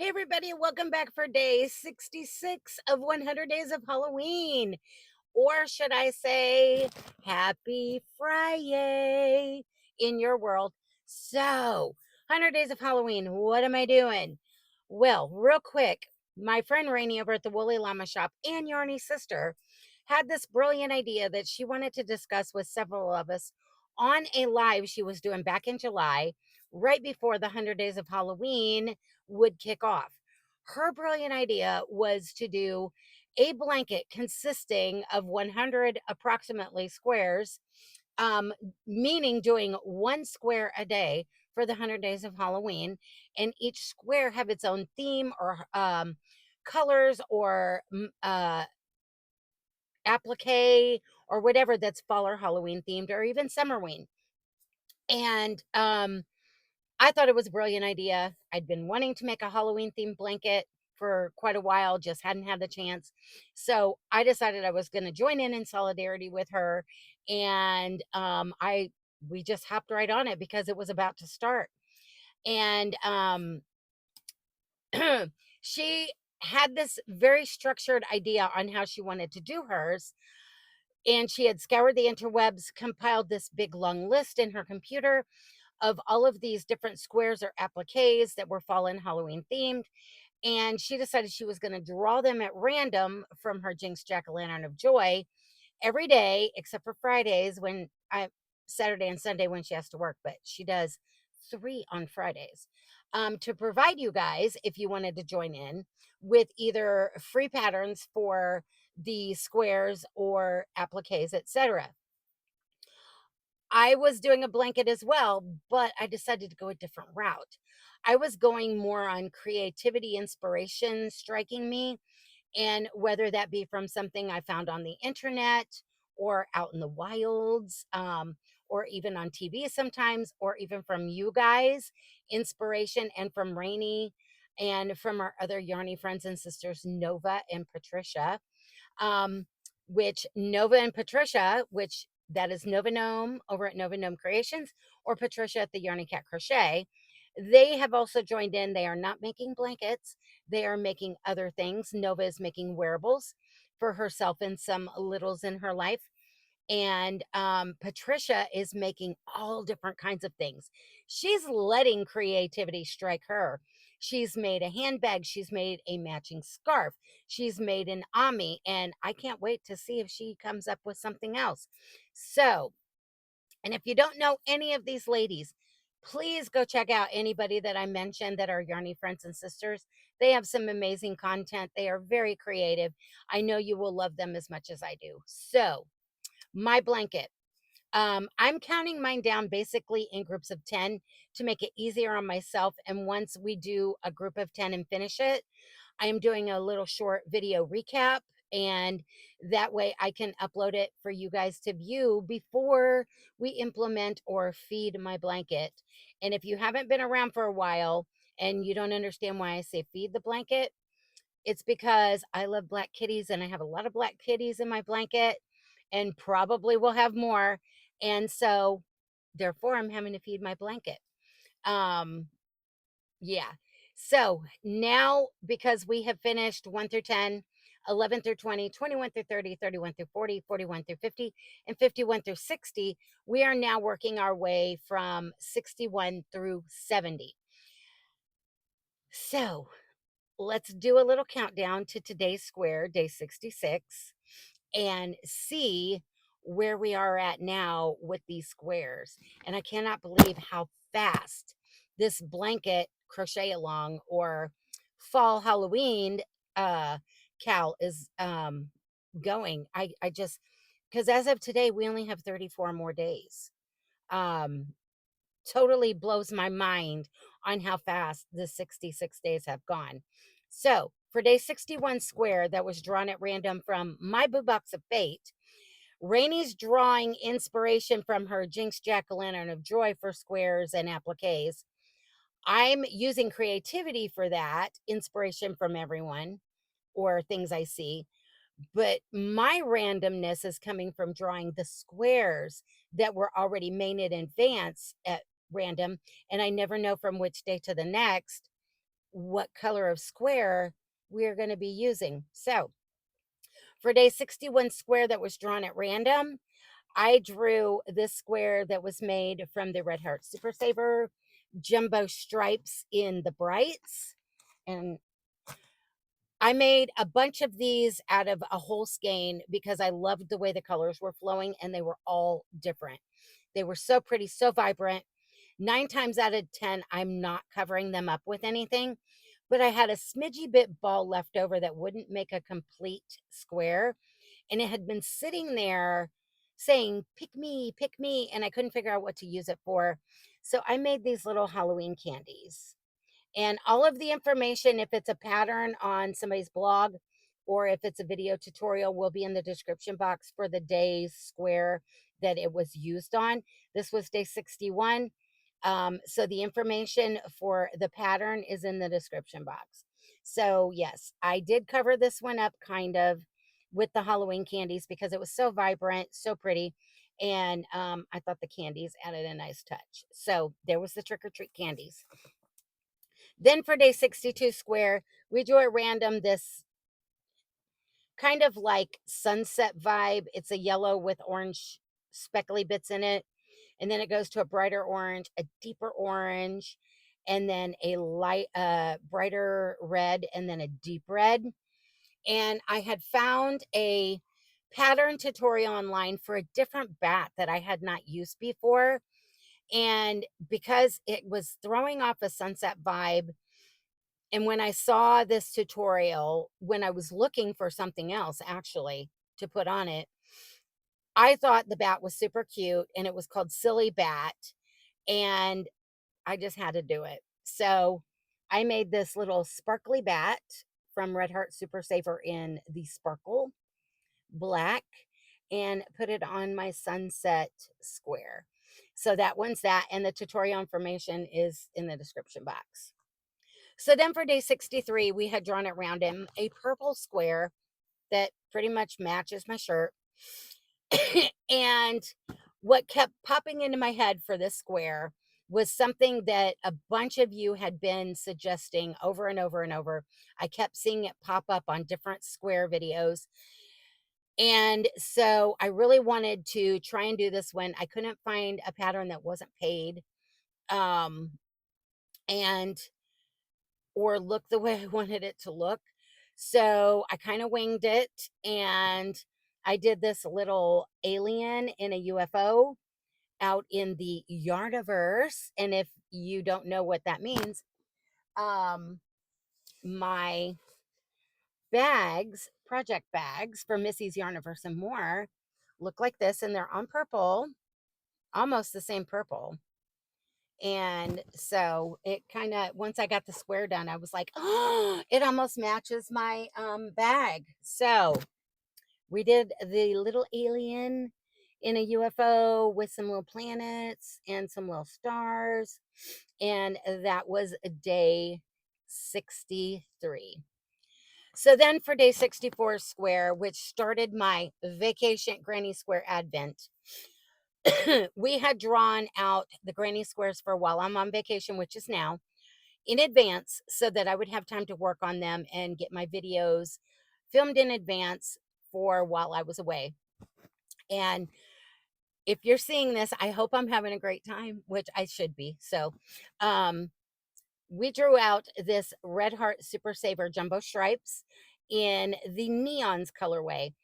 Hey, everybody, welcome back for day 66 of 100 Days of Halloween. Or should I say, Happy Friday in your world. So, 100 Days of Halloween, what am I doing? Well, real quick, my friend Ranee over at the Woolly Llama Shop and Yarnie's sister had this brilliant idea that she wanted to discuss with several of us on a live she was doing back in July, right before the 100 Days of Halloween would kick off. Her brilliant idea was to do a blanket consisting of 100 approximately squares, um, meaning doing one square a day for the 100 days of Halloween, and each square have its own theme or colors or applique or whatever that's fall or Halloween themed or even summerween. And I thought it was a brilliant idea. I'd been wanting to make a Halloween themed blanket for quite a while, just hadn't had the chance. So I decided I was going to join in solidarity with her, and we just hopped right on it because it was about to start. And she had this very structured idea on how she wanted to do hers, and she had scoured the interwebs, compiled this big long list in her computer of all of these different squares or appliques that were fall and Halloween themed. And she decided she was going to draw them at random from her Jinx Jack-o'-lantern of Joy every day, except for Fridays Saturday and Sunday when she has to work, but she does three on Fridays. To provide you guys, if you wanted to join in, with either free patterns for the squares or appliques, etc. I was doing a blanket as well, but I decided to go a different route. I was going more on creativity, inspiration striking me, and whether that be from something I found on the internet or out in the wilds, or even on TV sometimes, or even from you guys, inspiration, and from Ranee and from our other Yarny friends and sisters, Nova and Patricia, um, which Nova and Patricia, which that is Nova Gnome over at Nova Gnome Creations, or Patricia at the Yarny Cat Crochet. They have also joined in. They are not making blankets. They are making other things. Nova is making wearables for herself and some littles in her life. And Patricia is making all different kinds of things. She's letting creativity strike her. She's made a handbag. She's made a matching scarf. She's made an Amie. And I can't wait to see if she comes up with something else. So, and if you don't know any of these ladies, please go check out anybody that I mentioned that are Yarny friends and sisters. They have some amazing content. They are very creative. I know you will love them as much as I do. So, my blanket. I'm counting mine down basically in groups of 10 to make it easier on myself. And once we do a group of 10 and finish it, I am doing a little short video recap. And that way I can upload it for you guys to view before we implement or feed my blanket. And if you haven't been around for a while and you don't understand why I say feed the blanket, it's because I love black kitties and I have a lot of black kitties in my blanket and probably will have more. And so therefore I'm having to feed my blanket. Um yeah. So now because we have finished 1 through 10, 11 through 20, 21 through 30, 31 through 40, 41 through 50, and 51 through 60, we are now working our way from 61 through 70. So let's do a little countdown to today's square, day 66, and see where we are at now with these squares. And I cannot believe how fast this blanket crochet along or fall Halloween uh cal is going. I just, because as of today we only have 34 more days. Um Totally blows my mind on how fast the 66 days have gone. So, for day 61 square that was drawn at random from my Boo Box of Fate, Rainey's drawing inspiration from her Jinx Jack-o'-lantern of Joy for squares and appliques. I'm using creativity for that, inspiration from everyone or things I see. But my randomness is coming from drawing the squares that were already made in advance at random, and I never know from which day to the next what color of square we're going to be using. So for day 61 square that was drawn at random, I drew this square that was made from the Red Heart Super Saver jumbo stripes in the brights. And I made a bunch of these out of a whole skein because I loved the way the colors were flowing and they were all different. They were so pretty, so vibrant. 9 times out of 10, I'm not covering them up with anything, but I had a smidgy bit ball left over that wouldn't make a complete square. And it had been sitting there saying, pick me. And I couldn't figure out what to use it for. So I made these little Halloween candies. And all of the information, if it's a pattern on somebody's blog or if it's a video tutorial, will be in the description box for the day's square that it was used on. This was day 61. So the information for the pattern is in the description box. So yes, I did cover this one up kind of with the Halloween candies because it was so vibrant, so pretty. And I thought the candies added a nice touch. So there was the trick or treat candies. Then for day 62 square, we drew at random this kind of like sunset vibe. It's a yellow with orange speckly bits in it. And then it goes to a brighter orange, a deeper orange, and then a light, brighter red, and then a deep red. And I had found a pattern tutorial online for a different bat that I had not used before. And because it was throwing off a sunset vibe, and when I saw this tutorial, when I was looking for something else actually to put on it, I thought the bat was super cute and it was called Silly Bat. And I just had to do it. So I made this little sparkly bat from Red Heart Super Saver in the sparkle black and put it on my sunset square. So that one's that. And the tutorial information is in the description box. So then for day 63, we had drawn at random a purple square that pretty much matches my shirt. And what kept popping into my head for this square was something that a bunch of you had been suggesting over and over and over. I kept seeing it pop up on different square videos. And so I really wanted to try and do this one. I couldn't find a pattern that wasn't paid. And or look the way I wanted it to look. So I kind of winged it and I did this little alien in a UFO out in the Yarniverse. And if you don't know what that means, my bags, project bags for Missi's Yarniverse and more, look like this, and they're on purple, almost the same purple. And so it kind of, once I got the square done, I was like, oh, it almost matches my bag. So we did the little alien in a UFO with some little planets and some little stars. And that was day 63. So then for day 64 square, which started my vacation Granny Square Advent, we had drawn out the granny squares for while I'm on vacation, which is now, in advance so that I would have time to work on them and get my videos filmed in advance for while I was away. And if you're seeing this, I hope I'm having a great time, which I should be. So, we drew out this Red Heart Super Saver Jumbo Stripes in the Neons colorway.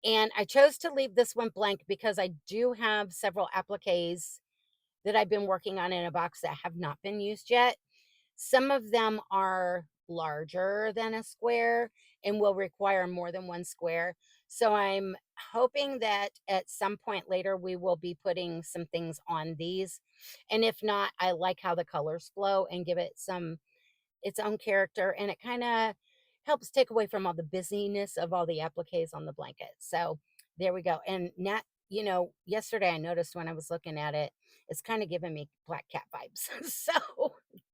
And I chose to leave this one blank because I do have several appliques that I've been working on in a box that have not been used yet. Some of them are larger than a square and will require more than one square. So I'm hoping that at some point later we will be putting some things on these. And if not, I like how the colors flow and give it some its own character, and it kind of helps take away from all the busyness of all the appliques on the blanket. So there we go. And not, yesterday I noticed when I was looking at it, it's kind of giving me black cat vibes. So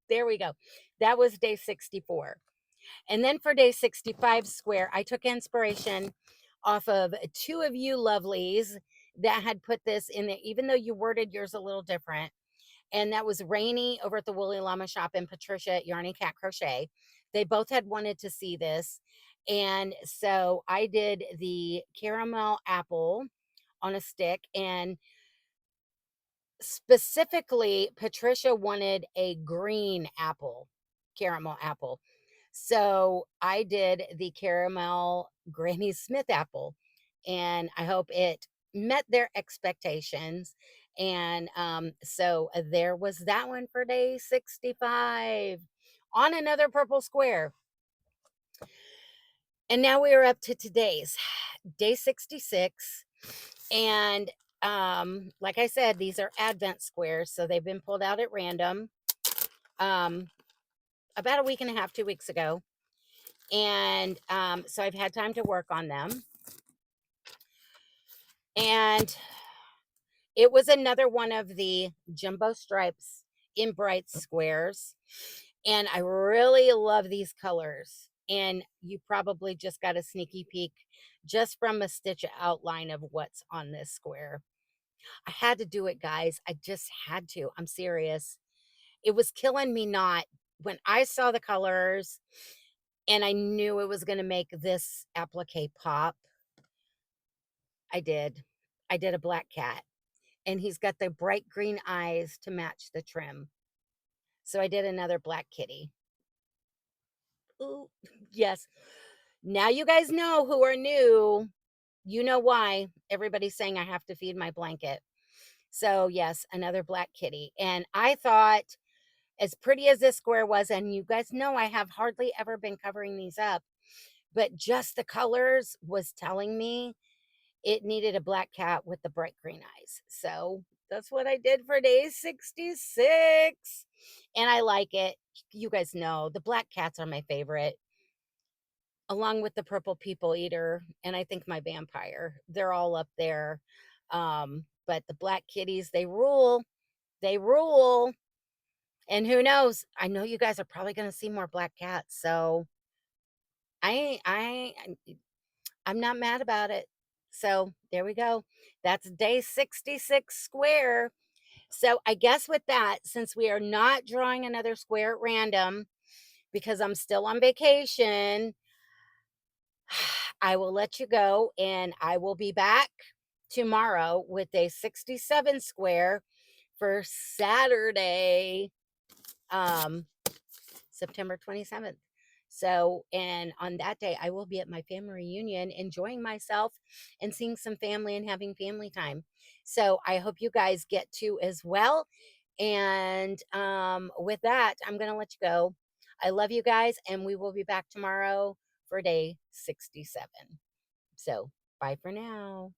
there we go. That was day 64. And then for day 65 square, I took inspiration off of two of you lovelies that had put this in there, even though you worded yours a little different. And that was Ranee over at the Woolly Llama Shop and Patricia at Yarnie Cat Crochet. They both had wanted to see this. And so I did the caramel apple on a stick, and specifically Patricia wanted a green apple, caramel apple. So I did the caramel Granny Smith apple, and I hope it met their expectations. And so there was that one for day 65 on another purple square. And now we are up to today's day 66. And like I said, these are Advent squares, so they've been pulled out at random about a week and a half, 2 weeks ago. And so I've had time to work on them. And it was another one of the jumbo stripes in bright squares. And I really love these colors. And you probably just got a sneaky peek just from a stitch outline of what's on this square. I had to do it, guys. I just had to. I'm serious. It was killing me not when I saw the colors and I knew it was going to make this applique pop. I did. I did a black cat, and he's got the bright green eyes to match the trim. So I did another black kitty. Ooh, yes. Now you guys know who are new. You know why everybody's saying I have to feed my blanket. So yes, another black kitty. And I thought, as pretty as this square was, and you guys know I have hardly ever been covering these up, but just the colors was telling me it needed a black cat with the bright green eyes. So that's what I did for day 66. And I like it. You guys know the black cats are my favorite, along with the purple people eater. And I think my vampire, they're all up there. But the black kitties, they rule. They rule. And who knows? I know you guys are probably going to see more black cats. So I'm not mad about it. So there we go. That's day 66 square. So I guess with that, since we are not drawing another square at random because I'm still on vacation, I will let you go, and I will be back tomorrow with day 67 square for Saturday, September 27th. So, and on that day, I will be at my family reunion, enjoying myself and seeing some family and having family time. So, I hope you guys get to as well. And with that, I'm going to let you go. I love you guys, and we will be back tomorrow for day 67. So, bye for now.